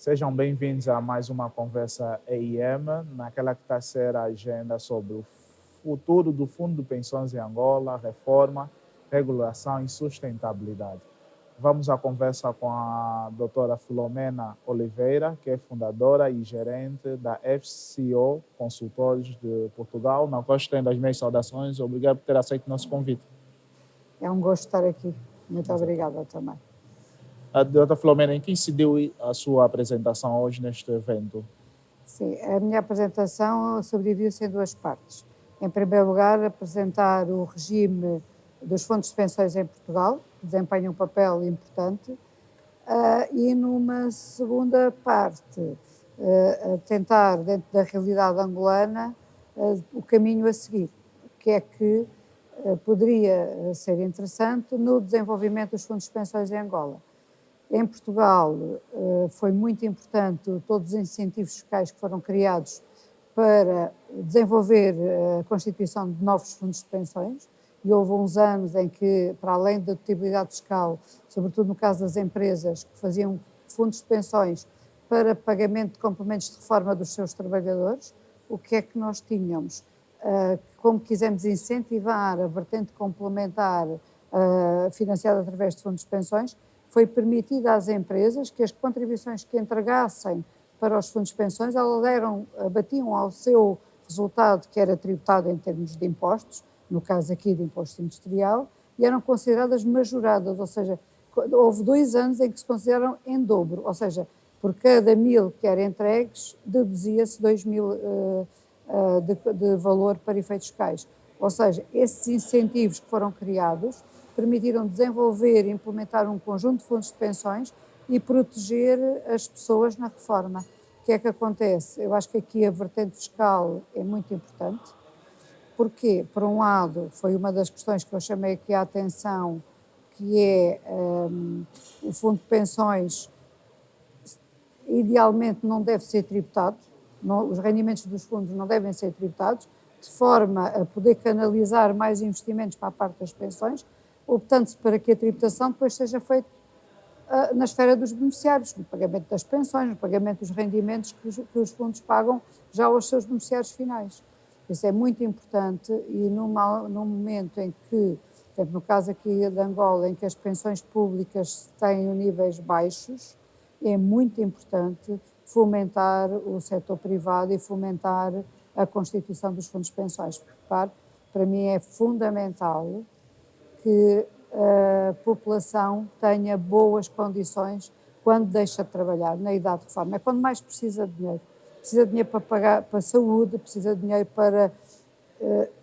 Sejam bem-vindos a mais uma conversa EIM, naquela que está a ser a agenda sobre o futuro do Fundo de Pensões em Angola, reforma, regulação e sustentabilidade. Vamos à conversa com a doutora Filomena Oliveira, que é fundadora e gerente da FCO Consultores de Portugal, na qual estendo as minhas saudações. Obrigado por ter aceito o nosso convite. É um gosto estar aqui. Muito obrigada também. A doutora Filomena, em que incidiu a sua apresentação hoje neste evento? Sim, a minha apresentação subdividiu-se em duas partes. Em primeiro lugar, apresentar o regime dos fundos de pensões em Portugal, que desempenha um papel importante, e numa segunda parte, tentar, dentro da realidade angolana, o caminho a seguir, o que é que poderia ser interessante no desenvolvimento dos fundos de pensões em Angola. Em Portugal foi muito importante todos os incentivos fiscais que foram criados para desenvolver a constituição de novos fundos de pensões, e houve uns anos em que, para além da dedutibilidade fiscal, sobretudo no caso das empresas que faziam fundos de pensões para pagamento de complementos de reforma dos seus trabalhadores, o que é que nós tínhamos? Como quisemos incentivar a vertente complementar financiada através de fundos de pensões, foi permitido às empresas que as contribuições que entregassem para os fundos de pensões, elas batiam ao seu resultado, que era tributado em termos de impostos, no caso aqui de imposto industrial, e eram consideradas majoradas, ou seja, houve 2 anos em que se consideraram em dobro, ou seja, por cada 1.000 que eram entregues, deduzia-se 2.000 de valor para efeitos fiscais. Ou seja, esses incentivos que foram criados permitiram desenvolver e implementar um conjunto de fundos de pensões e proteger as pessoas na reforma. O que é que acontece? Eu acho que aqui a vertente fiscal é muito importante, porque, por um lado, foi uma das questões que eu chamei aqui a atenção, que é o fundo de pensões, idealmente não deve ser tributado, os rendimentos dos fundos não devem ser tributados, de forma a poder canalizar mais investimentos para a parte das pensões, optando-se para que a tributação depois seja feita na esfera dos beneficiários, no pagamento das pensões, no pagamento dos rendimentos que os fundos pagam já aos seus beneficiários finais. Isso é muito importante, e num momento em que, por exemplo, no caso aqui de Angola, em que as pensões públicas têm níveis baixos, é muito importante fomentar o setor privado e fomentar a constituição dos fundos de pensões. Porque, para mim é fundamental que a população tenha boas condições quando deixa de trabalhar, na idade de reforma. É quando mais precisa de dinheiro. Precisa de dinheiro para pagar para a saúde, precisa de dinheiro para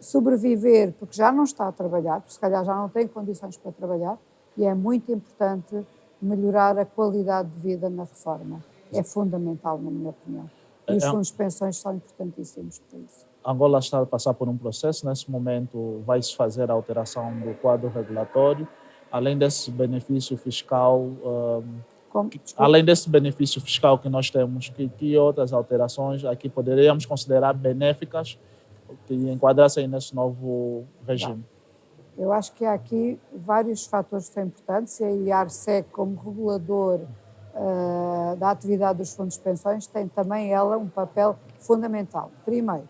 sobreviver, porque já não está a trabalhar, porque se calhar já não tem condições para trabalhar, e é muito importante melhorar a qualidade de vida na reforma. É fundamental, na minha opinião. E os fundos de pensões são importantíssimos para isso. Angola está a passar por um processo, nesse momento vai-se fazer a alteração do quadro regulatório, além desse benefício fiscal, que nós temos, que outras alterações aqui poderíamos considerar benéficas que enquadrassem nesse novo regime? Eu acho que há aqui vários fatores que são importantes, e a ARSEC, como regulador da atividade dos fundos de pensões, tem também ela um papel fundamental. Primeiro,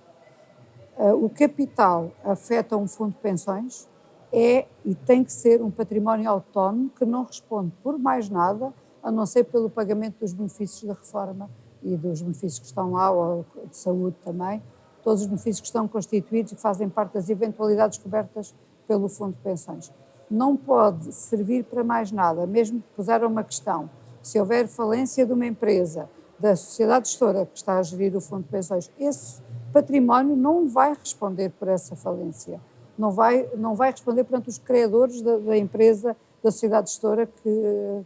o capital afeta um fundo de pensões e tem que ser um património autónomo que não responde por mais nada, a não ser pelo pagamento dos benefícios da reforma e dos benefícios que estão lá, ou de saúde também, todos os benefícios que estão constituídos e que fazem parte das eventualidades cobertas pelo fundo de pensões. Não pode servir para mais nada, mesmo que puseram uma questão, se houver falência de uma empresa, da sociedade gestora que está a gerir o fundo de pensões, esse património não vai responder por essa falência, não vai responder perante os credores da empresa, da sociedade gestora que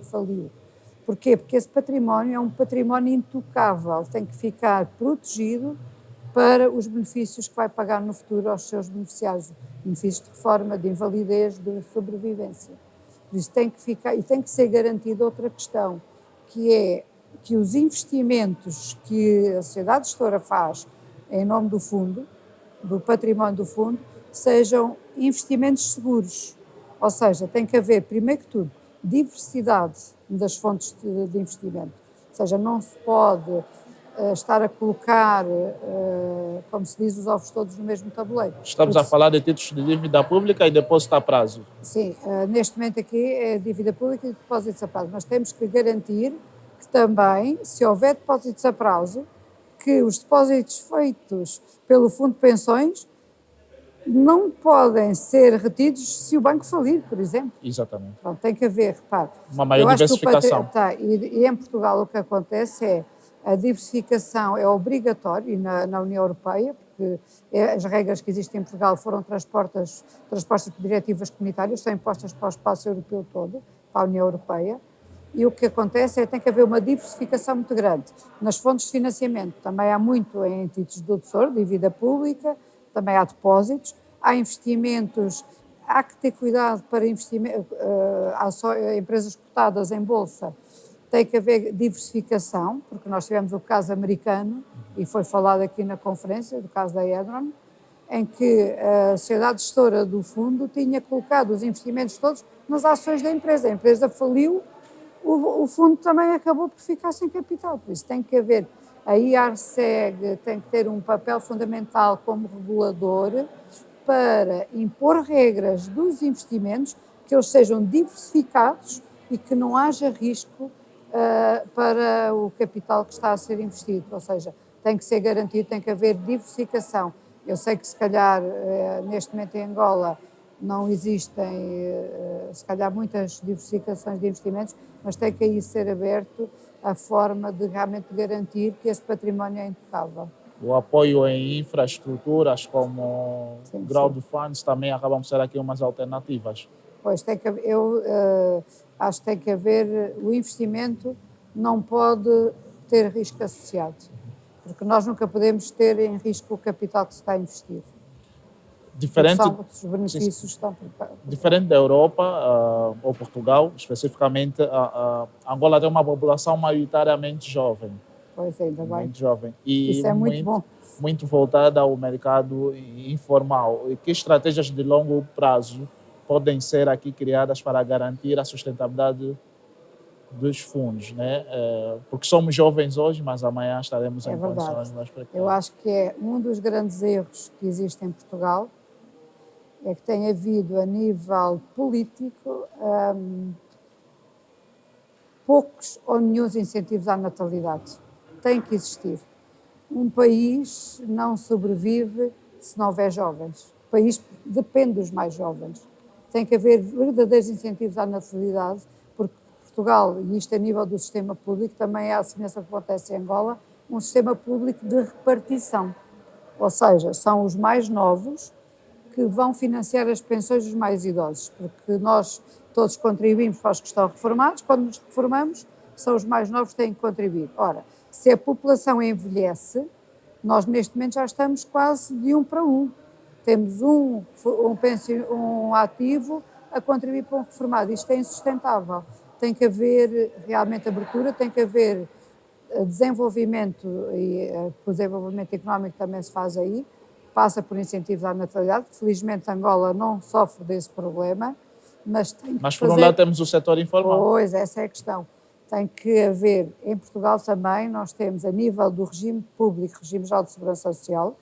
faliu. Porquê? Porque esse património é um património intocável, tem que ficar protegido para os benefícios que vai pagar no futuro aos seus beneficiários, benefícios de reforma, de invalidez, de sobrevivência. Por isso tem que ficar, e tem que ser garantida outra questão, que é que os investimentos que a sociedade gestora faz em nome do fundo, do património do fundo, sejam investimentos seguros. Ou seja, tem que haver, primeiro que tudo, diversidade das fontes de investimento. seja, não se pode estar a colocar, como se diz, os ovos todos no mesmo tabuleiro. Estamos a falar de títulos de dívida pública e depósito a prazo. Sim, neste momento aqui é dívida pública e depósitos a prazo, mas temos que garantir que também, se houver depósitos a prazo, que os depósitos feitos pelo Fundo de Pensões não podem ser retidos se o banco falir, por exemplo. Exatamente. Pronto, tem que haver, repare. Uma maior diversificação. E em Portugal o que acontece é a diversificação é obrigatória e na União Europeia, porque as regras que existem em Portugal foram transpostas por diretivas comunitárias, são impostas para o espaço europeu todo, para a União Europeia, e o que acontece é que tem que haver uma diversificação muito grande nas fontes de financiamento. Também há muito em títulos do Tesouro, dívida pública, também há depósitos, há investimentos, há que ter cuidado para investimento, há só empresas cotadas em bolsa, tem que haver diversificação, porque nós tivemos o caso americano, e foi falado aqui na conferência, do caso da Edron, em que a sociedade gestora do fundo tinha colocado os investimentos todos nas ações da empresa. A empresa faliu, o fundo também acabou por ficar sem capital. Por isso tem que haver, a IARSEG tem que ter um papel fundamental como regulador para impor regras dos investimentos, que eles sejam diversificados e que não haja risco para o capital que está a ser investido, ou seja, tem que ser garantido, tem que haver diversificação. Eu sei que se calhar neste momento em Angola não existem se calhar muitas diversificações de investimentos, mas tem que aí ser aberto a forma de realmente garantir que esse património é intocável. O apoio em infraestruturas como Sim, crowdfunds também acabam por ser aqui umas alternativas. Pois, eu acho que tem que haver, o investimento não pode ter risco associado, porque nós nunca podemos ter em risco o capital que se está a investir. Os benefícios estão por diferente da Europa ou Portugal, especificamente, Angola tem uma população maioritariamente jovem. Pois, ainda bem. Muito jovem. E isso é muito bom. Muito voltada ao mercado informal. E que estratégias de longo prazo podem ser aqui criadas para garantir a sustentabilidade dos fundos, né? Porque somos jovens hoje, mas amanhã estaremos em condições mais precárias. Eu acho que é um dos grandes erros que existe em Portugal, é que tem havido a nível político poucos ou nenhuns incentivos à natalidade. Tem que existir. Um país não sobrevive se não houver jovens. O país depende dos mais jovens. Tem que haver verdadeiros incentivos à natalidade, porque Portugal, e isto a nível do sistema público, também é a semelhança que acontece em Angola, um sistema público de repartição. Ou seja, são os mais novos que vão financiar as pensões dos mais idosos, porque nós todos contribuímos para os que estão reformados, quando nos reformamos, são os mais novos que têm que contribuir. Ora, se a população envelhece, nós neste momento já estamos quase de 1 para 1. Temos um ativo a contribuir para um reformado. Isto é insustentável. Tem que haver realmente abertura, tem que haver desenvolvimento, e o desenvolvimento económico também se faz aí, passa por incentivos à natalidade. Felizmente Angola não sofre desse problema, mas tem que Mas por um lado temos o setor informal. Pois, essa é a questão. Tem que haver, em Portugal também, nós temos a nível do regime público, regime geral de segurança social,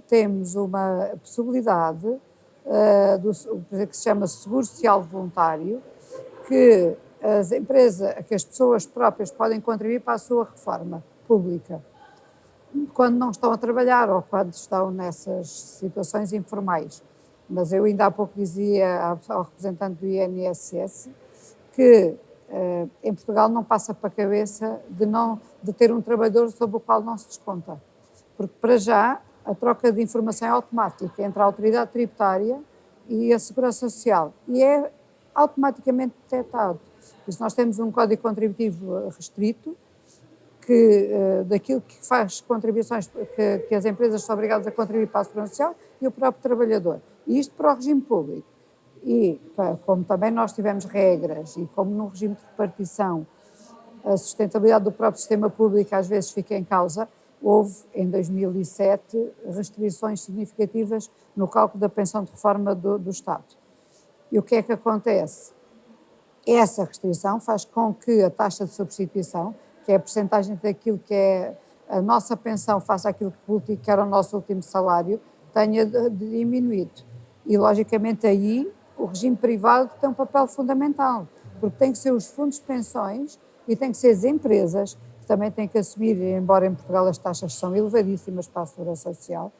temos uma possibilidade que se chama seguro social voluntário, que as empresas, que as pessoas próprias podem contribuir para a sua reforma pública, quando não estão a trabalhar ou quando estão nessas situações informais. Mas eu ainda há pouco dizia ao representante do INSS que em Portugal não passa para a cabeça de ter um trabalhador sobre o qual não se desconta. Porque para já a troca de informação é automática entre a autoridade tributária e a segurança social e é automaticamente detectado. Por isso nós temos um código contributivo restrito que daquilo que faz contribuições que as empresas são obrigadas a contribuir para a segurança social e o próprio trabalhador. E isto para o regime público. E como também nós tivemos regras e como no regime de repartição a sustentabilidade do próprio sistema público às vezes fica em causa, houve em 2007 restrições significativas no cálculo da pensão de reforma do Estado. E o que é que acontece? essa restrição faz com que a taxa de substituição, que é a percentagem daquilo que é a nossa pensão face àquilo que era o nosso último salário, tenha diminuído. E, logicamente, aí o regime privado tem um papel fundamental, porque tem que ser os fundos de pensões e tem que ser as empresas que também têm que assumir, embora em Portugal as taxas são elevadíssimas para a segurança social,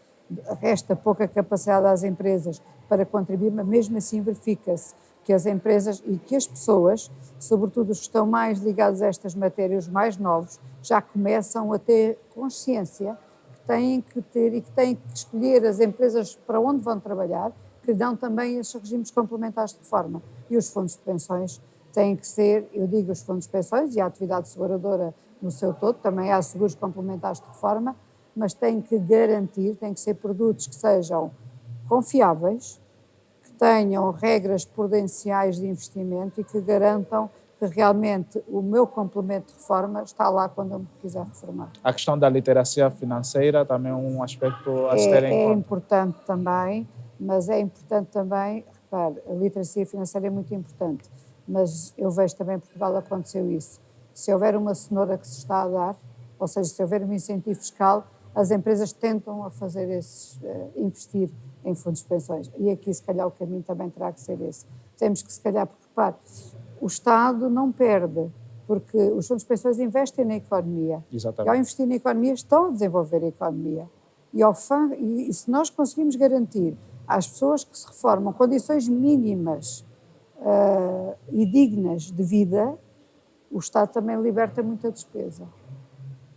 resta pouca capacidade às empresas para contribuir, mas mesmo assim verifica-se que as empresas e que as pessoas, sobretudo os que estão mais ligados a estas matérias, os mais novos, já começam a ter consciência que têm que ter e que têm que escolher as empresas para onde vão trabalhar, que dão também esses regimes complementares de reforma. E os fundos de pensões têm que ser, eu digo os fundos de pensões e a atividade seguradora no seu todo, também há seguros complementares de reforma, mas têm que garantir, têm que ser produtos que sejam confiáveis, que tenham regras prudenciais de investimento e que garantam que realmente o meu complemento de reforma está lá quando eu me quiser reformar. A questão da literacia financeira também é um aspecto a se ter em É conta. importante também, mas é importante também, repare, a literacia financeira é muito importante, mas eu vejo também em Portugal aconteceu isso. Se houver uma cenoura que se está a dar, ou seja, se houver um incentivo fiscal, as empresas tentam a fazer investir em fundos de pensões. E aqui, se calhar, o caminho também terá que ser esse. Temos que, se calhar, porque, repare, o Estado não perde, porque os fundos de pensões investem na economia. Exatamente. E ao investir na economia, estão a desenvolver a economia. E se nós conseguimos garantir às pessoas que se reformam condições mínimas e dignas de vida, o Estado também liberta muita despesa.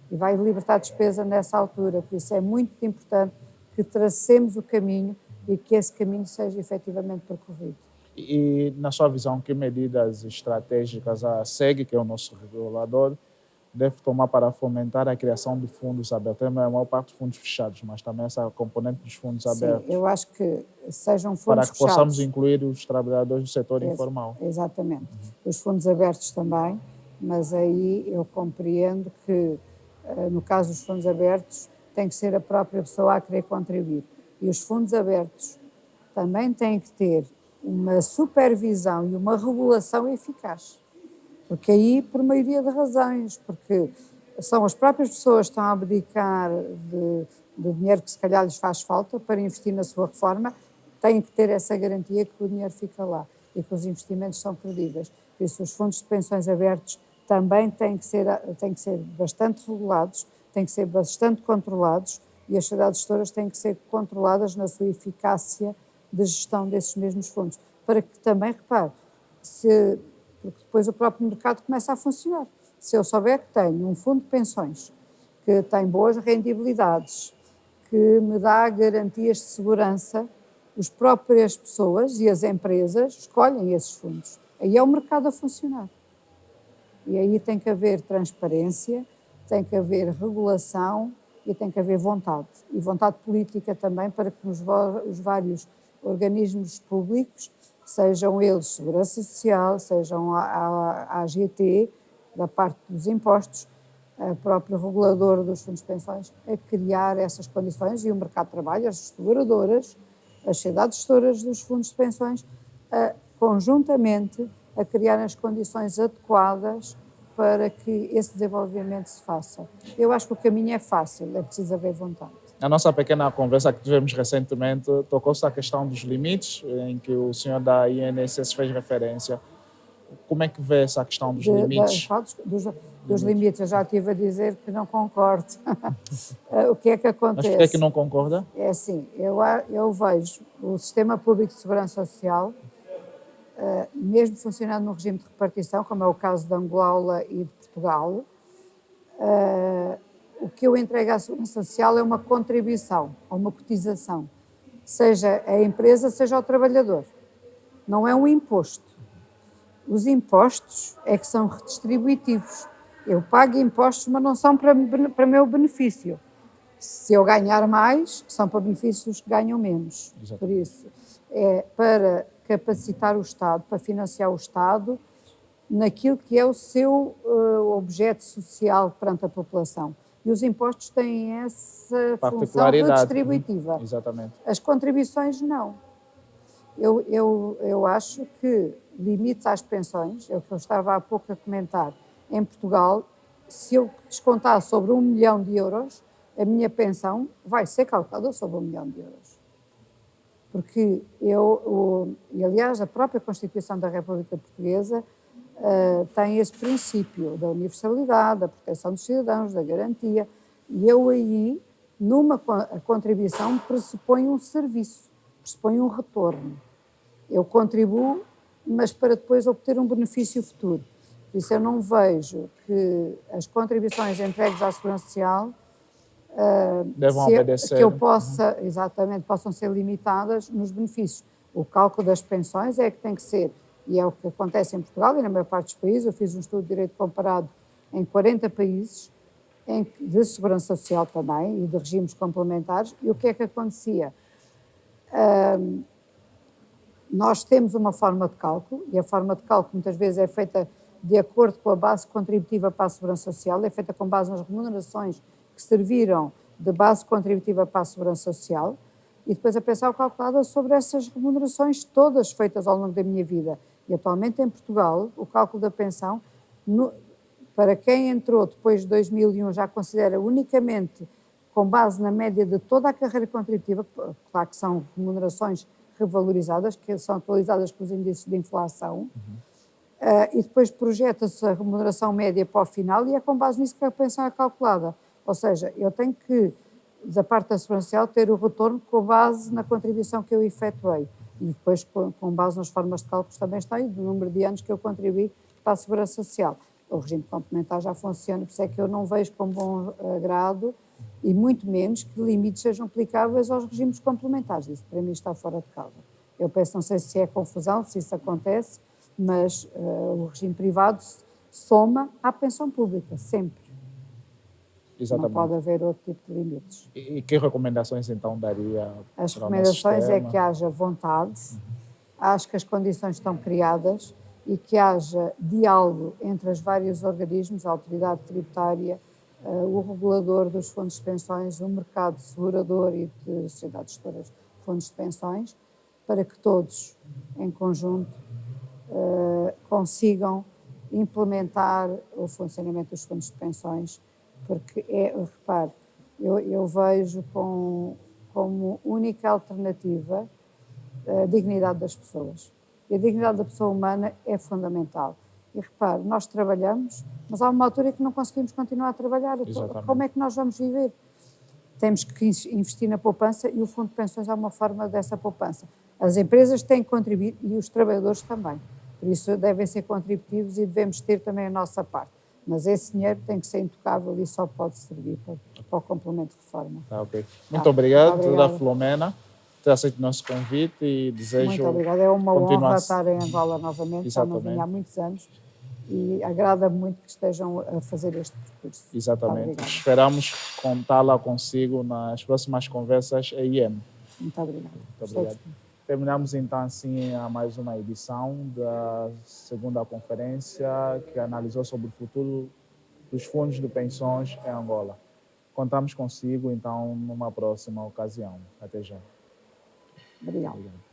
E vai libertar despesa nessa altura. Por isso é muito importante que tracemos o caminho e que esse caminho seja efetivamente percorrido. E, na sua visão, que medidas estratégicas a SEG, que é o nosso regulador, deve tomar para fomentar a criação de fundos abertos? A maior parte de fundos fechados, mas também essa componente dos fundos abertos. Sim, eu acho que sejam fundos para que fechados. Possamos incluir os trabalhadores do setor informal. Exatamente. Os fundos abertos também, mas aí eu compreendo que, no caso dos fundos abertos, tem que ser a própria pessoa a querer contribuir. E os fundos abertos também têm que ter uma supervisão e uma regulação eficaz. Porque aí, por maioria de razões, porque são as próprias pessoas que estão a abdicar de dinheiro que se calhar lhes faz falta para investir na sua reforma, têm que ter essa garantia que o dinheiro fica lá e que os investimentos são credíveis. Por isso, os fundos de pensões abertos também têm que ser bastante regulados, têm que ser bastante controlados e as sociedades gestoras têm que ser controladas na sua eficácia de gestão desses mesmos fundos. Para que também, repare, porque depois o próprio mercado começa a funcionar. Se eu souber que tenho um fundo de pensões que tem boas rendibilidades, que me dá garantias de segurança, as próprias pessoas e as empresas escolhem esses fundos. Aí é o mercado a funcionar. E aí tem que haver transparência, tem que haver regulação e tem que haver vontade. E vontade política também para que os vários organismos públicos, sejam eles Segurança Social, sejam a AGT, da parte dos impostos, o próprio regulador dos fundos de pensões, a criar essas condições e o mercado de trabalho, as seguradoras, as sociedades gestoras dos fundos de pensões, conjuntamente a criar as condições adequadas para que esse desenvolvimento se faça. Eu acho que o caminho é fácil, é preciso haver vontade. Na nossa pequena conversa que tivemos recentemente, tocou-se a questão dos limites, em que o senhor da INSS fez referência. Como é que vê essa questão dos limites? Dos limites, eu já estive a dizer que não concordo. O que é que acontece? Mas por que é que não concorda? É assim, eu vejo o Sistema Público de Segurança Social, mesmo funcionando num regime de repartição, como é o caso de Angola e de Portugal, o que eu entrego à Segurança Social é uma contribuição, ou uma cotização, seja a empresa, seja o trabalhador. Não é um imposto. Os impostos é que são redistributivos. Eu pago impostos, mas não são para meu benefício. Se eu ganhar mais, são para benefícios dos que ganham menos. Exato. Por isso, é para capacitar o Estado, para financiar o Estado naquilo que é o seu objeto social perante a população. E os impostos têm essa função redistributiva. Exatamente. As contribuições, não. Eu acho que limites às pensões, é o que eu estava há pouco a comentar. Em Portugal, se eu descontar sobre 1 milhão de euros, a minha pensão vai ser calculada sobre 1 milhão de euros. Porque e aliás, a própria Constituição da República Portuguesa tem esse princípio da universalidade, da proteção dos cidadãos, da garantia, e eu aí, a contribuição pressupõe um serviço, pressupõe um retorno. Eu contribuo, mas para depois obter um benefício futuro. Por isso eu não vejo que as contribuições entregues à Segurança Social devam obedecer. que eu possa, exatamente, possam ser limitadas nos benefícios. O cálculo das pensões é que tem que ser, e é o que acontece em Portugal e na maior parte dos países. Eu fiz um estudo de direito comparado em 40 países, de segurança social também, e de regimes complementares, e o que é que acontecia? Nós temos uma forma de cálculo, e a forma de cálculo muitas vezes é feita de acordo com a base contributiva para a Segurança Social, é feita com base nas remunerações que serviram de base contributiva para a Segurança Social, e depois a pensão calculada sobre essas remunerações todas feitas ao longo da minha vida. E atualmente em Portugal, o cálculo da pensão, para quem entrou depois de 2001, já considera unicamente com base na média de toda a carreira contributiva, claro que são remunerações revalorizadas, que são atualizadas com os índices de inflação, e depois projeta-se a remuneração média para o final e é com base nisso que a pensão é calculada. Ou seja, eu tenho que, da parte da Segurança Social, ter o retorno com base na contribuição que eu efetuei. E depois, com base nas formas de cálculos também está aí, do número de anos que eu contribuí para a Segurança Social. O regime complementar já funciona, por isso é que eu não vejo com bom agrado, e muito menos que limites sejam aplicáveis aos regimes complementares. Isso para mim está fora de causa. Eu penso, não sei se é confusão, se isso acontece, mas o regime privado soma à pensão pública, sempre. Exatamente. Não pode haver outro tipo de limites. E que recomendações então daria? As recomendações é que haja vontade, acho que as condições estão criadas e que haja diálogo entre os vários organismos, a autoridade tributária, o regulador dos fundos de pensões, o mercado segurador e de sociedades gestoras de fundos de pensões, para que todos, em conjunto, consigam implementar o funcionamento dos fundos de pensões, porque repare, eu vejo como única alternativa a dignidade das pessoas. E a dignidade da pessoa humana é fundamental. E repare, nós trabalhamos, mas há uma altura que não conseguimos continuar a trabalhar. Exatamente. Como é que nós vamos viver? Temos que investir na poupança e o Fundo de Pensões é uma forma dessa poupança. As empresas têm que contribuir e os trabalhadores também. Por isso devem ser contributivos e devemos ter também a nossa parte. Mas esse dinheiro tem que ser intocável e só pode servir para o complemento de reforma. Tá, ok. Muito obrigado, doutora Filomena, por ter aceito o nosso convite e desejo. Muito obrigada. É uma honra estar em Angola novamente. Já não vinha há muitos anos e agrada-me muito que estejam a fazer este percurso. Exatamente. Esperamos contá-la consigo nas próximas conversas EIM. Muito obrigada. Muito obrigado. Terminamos então assim a mais uma edição da segunda conferência que analisou sobre o futuro dos fundos de pensões em Angola. Contamos consigo então numa próxima ocasião. Até já. Obrigada.